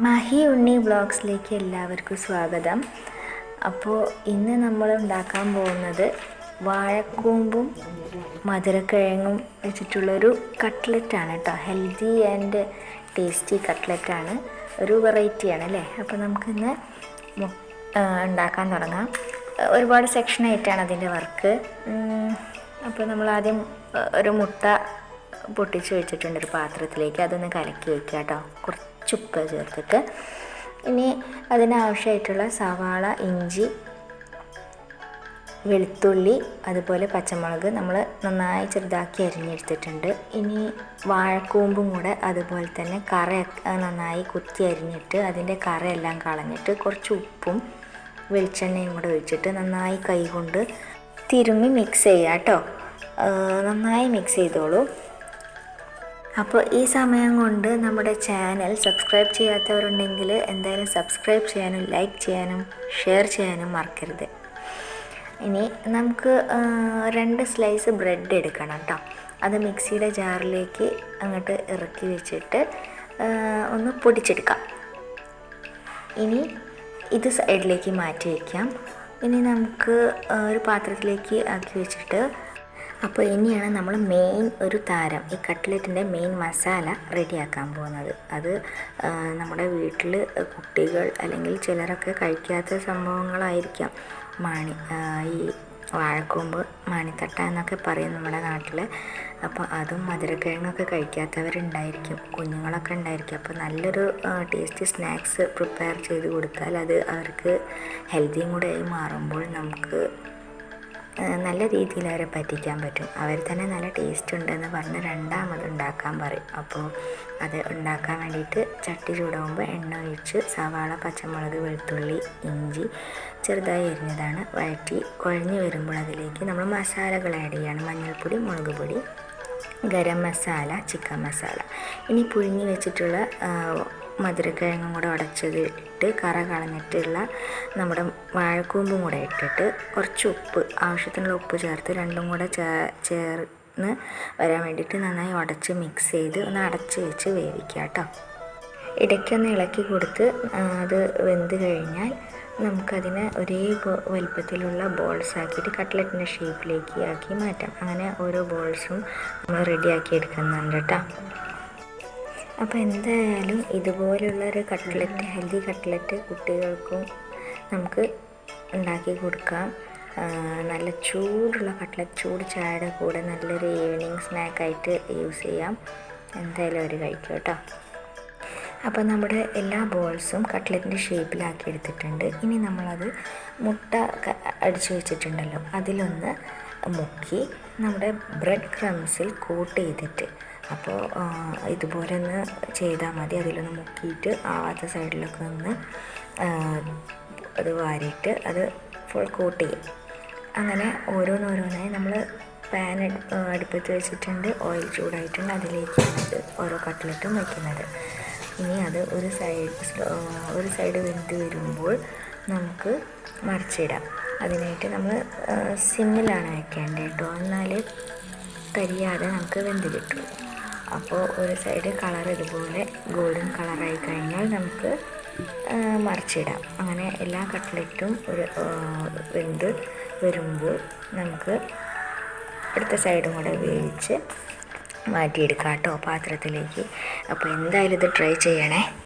മഹി ഉണ്ണി വ്ളോഗ്സിലേക്ക് എല്ലാവർക്കും സ്വാഗതം. അപ്പോൾ ഇന്ന് നമ്മൾ ഉണ്ടാക്കാൻ പോകുന്നത് വാഴക്കൂമ്പും മധുരക്കിഴങ്ങും വെച്ചിട്ടുള്ളൊരു കട്ട്ലറ്റാണ് കേട്ടോ. ഹെൽത്തി ആൻഡ് ടേസ്റ്റി കട്ട്ലറ്റാണ്, ഒരു വെറൈറ്റിയാണ് അല്ലേ. അപ്പോൾ നമുക്കിന്ന് ഉണ്ടാക്കാൻ തുടങ്ങാം. ഒരുപാട് സെക്ഷനായിട്ടാണ് അതിൻ്റെ വർക്ക്. അപ്പോൾ നമ്മൾ ആദ്യം ഒരു മുട്ട പൊട്ടിച്ച് വെച്ചിട്ടുണ്ട് ഒരു പാത്രത്തിലേക്ക്. അതൊന്ന് കലക്കി വയ്ക്കുക കേട്ടോ, കുറച്ച് ഉപ്പ് ചേർത്തിട്ട്. ഇനി അതിനാവശ്യമായിട്ടുള്ള സവാള, ഇഞ്ചി, വെളുത്തുള്ളി, അതുപോലെ പച്ചമുളക് നമ്മൾ നന്നായി ചെറുതാക്കി അരിഞ്ഞെടുത്തിട്ടുണ്ട്. ഇനി വാഴക്കൂമ്പും കൂടെ അതുപോലെ തന്നെ കറയൊക്കെ നന്നായി കുത്തി അരിഞ്ഞിട്ട് അതിൻ്റെ കറയെല്ലാം കളഞ്ഞിട്ട് കുറച്ച് ഉപ്പും വെളിച്ചെണ്ണയും കൂടെ ഒഴിച്ചിട്ട് നന്നായി കൈ കൊണ്ട് തിരുമ്മി മിക്സ് ചെയ്യുക കേട്ടോ. നന്നായി മിക്സ് ചെയ്തോളൂ. അപ്പോൾ ഈ സമയം കൊണ്ട് നമ്മുടെ ചാനൽ സബ്സ്ക്രൈബ് ചെയ്യാത്തവരുണ്ടെങ്കിൽ എന്തായാലും സബ്സ്ക്രൈബ് ചെയ്യാനും ലൈക്ക് ചെയ്യാനും ഷെയർ ചെയ്യാനും മറക്കരുത്. ഇനി നമുക്ക് 2 സ്ലൈസ് ബ്രെഡ് എടുക്കണം കേട്ടോ. അത് മിക്സിയുടെ ജാറിലേക്ക് അങ്ങോട്ട് ഇറക്കി വെച്ചിട്ട് ഒന്ന് പൊടിച്ചെടുക്കാം. ഇനി ഇത് സൈഡിലേക്ക് മാറ്റി വയ്ക്കാം. ഇനി നമുക്ക് ഒരു പാത്രത്തിലേക്ക് ആക്കി വെച്ചിട്ട്, അപ്പോൾ ഇനിയാണ് നമ്മൾ മെയിൻ ഒരു താരം, ഈ കട്ട്ലറ്റിൻ്റെ മെയിൻ മസാല റെഡിയാക്കാൻ പോകുന്നത്. അത് നമ്മുടെ വീട്ടിൽ കുട്ടികൾ അല്ലെങ്കിൽ ചിലരൊക്കെ കഴിക്കാത്ത സംഭവങ്ങളായിരിക്കാം. ഈ വാഴക്കൂമ്പ്, മാണിത്തട്ട എന്നൊക്കെ പറയും നമ്മുടെ നാട്ടിൽ. അപ്പോൾ അതും മധുരക്കിഴങ്ങൊക്കെ കഴിക്കാത്തവരുണ്ടായിരിക്കും, കുഞ്ഞുങ്ങളൊക്കെ ഉണ്ടായിരിക്കും. അപ്പോൾ നല്ലൊരു ടേസ്റ്റി സ്നാക്സ് പ്രിപ്പയർ ചെയ്ത് കൊടുത്താൽ അത് അവർക്ക് ഹെൽത്തിയും കൂടെ ആയി മാറുമ്പോൾ നമുക്ക് നല്ല രീതിയിൽ അവരെ പറ്റിക്കാൻ പറ്റും. അവർ തന്നെ നല്ല ടേസ്റ്റ് ഉണ്ടെന്ന് പറഞ്ഞ് രണ്ടാമത് ഉണ്ടാക്കാൻ പറയും. അപ്പോൾ അത് ഉണ്ടാക്കാൻ വേണ്ടിയിട്ട് ചട്ടി ചൂടാകുമ്പോൾ എണ്ണ ഒഴിച്ച് സവാള, പച്ചമുളക്, വെളുത്തുള്ളി, ഇഞ്ചി ചെറുതായി അരിഞ്ഞതാണ് വഴറ്റി കുഴഞ്ഞ് വരുമ്പോൾ അതിലേക്ക് നമ്മൾ മസാലകൾ ആഡ് ചെയ്യണം. മഞ്ഞൾപ്പൊടി, മുളക് പൊടി, ഗരം മസാല, ചിക്കൻ മസാല. ഇനി പുഴുങ്ങി വെച്ചിട്ടുള്ള മധുരക്കിഴങ്ങും കൂടെ ഉടച്ചതിട്ട് കറ കളഞ്ഞിട്ടുള്ള നമ്മുടെ വാഴക്കൂമ്പും കൂടെ ഇട്ടിട്ട് കുറച്ച് ഉപ്പ്, ആവശ്യത്തിനുള്ള ഉപ്പ് ചേർത്ത് രണ്ടും കൂടെ ചേർന്ന് വരാൻ വേണ്ടിയിട്ട് നന്നായി ഉടച്ച് മിക്സ് ചെയ്ത് ഒന്ന് അടച്ച് വെച്ച് വേവിക്കുക കേട്ടോ. ഇടയ്ക്കൊന്ന് ഇളക്കി കൊടുത്ത് അത് വെന്ത് കഴിഞ്ഞാൽ നമുക്കതിനെ ഒരേ വലുപ്പത്തിലുള്ള ബോൾസ് ആക്കിയിട്ട് കട്ട്ലറ്റിൻ്റെ ഷേപ്പിലേക്ക് ആക്കി മാറ്റാം. അങ്ങനെ ഓരോ ബോൾസും നമ്മൾ റെഡിയാക്കി എടുക്കുന്നുണ്ട് കേട്ടോ. അപ്പോൾ എന്തായാലും ഇതുപോലുള്ളൊരു കട്ട്ലറ്റ്, ഹെൽത്തി കട്ട്ലറ്റ് കുട്ടികൾക്കും നമുക്ക് ഉണ്ടാക്കി കൊടുക്കാം. നല്ല ചൂടുള്ള കട്ട്ലറ്റ് ചൂട് ചായയുടെ കൂടെ നല്ലൊരു ഈവനിങ് സ്നാക്കായിട്ട് യൂസ് ചെയ്യാം. എന്തായാലും അവർ കഴിക്കും കേട്ടോ. അപ്പോൾ നമ്മുടെ എല്ലാ ബോൾസും കട്ട്ലറ്റിൻ്റെ ഷേപ്പിലാക്കി എടുത്തിട്ടുണ്ട്. ഇനി നമ്മളത് മുട്ട അടിച്ചു വെച്ചിട്ടുണ്ടല്ലോ, അതിലൊന്ന് മുക്കി നമ്മുടെ ബ്രെഡ് ക്രംസിൽ കോട്ട് ചെയ്തിട്ട്, അപ്പോൾ ഇതുപോലെ ഒന്ന് ചെയ്താൽ മതി. അതിലൊന്ന് മുക്കിയിട്ട് ആവാത്ത സൈഡിലൊക്കെ ഒന്ന് അത് വാരിയിട്ട് അത് ഫുൾ കോട്ട് ചെയ്യും. അങ്ങനെ ഓരോന്നോരോന്നായി നമ്മൾ പാൻ അടുപ്പത്ത് വെച്ചിട്ടുണ്ട്, ഓയിൽ ചൂടായിട്ടുണ്ട്, അതിലേക്കാണ് ഓരോ കട്ട്ലറ്റും വയ്ക്കുന്നത്. ഇനി അത് ഒരു സൈഡ് വെന്ത് വരുമ്പോൾ നമുക്ക് മറിച്ചിടാം. അതിനായിട്ട് നമ്മൾ സിമ്മിലാണ് വയ്ക്കേണ്ടത് കേട്ടോ, എന്നാൽ കരിയാതെ നമുക്ക് വെന്ത് കിട്ടും. അപ്പോൾ ഒരു സൈഡ് കളർ ഇതുപോലെ ഗോൾഡൻ കളറായി കഴിഞ്ഞാൽ നമുക്ക് മറിച്ചിടാം. അങ്ങനെ എല്ലാ കട്ട്ലറ്റും വെന്ത് വരുമ്പോൾ നമുക്ക് അടുത്ത സൈഡും കൂടെ വേവിച്ച് മാറ്റിയെടുക്കാം കേട്ടോ പാത്രത്തിലേക്ക്. അപ്പോൾ എന്തായാലും ഇത് ട്രൈ ചെയ്യണേ.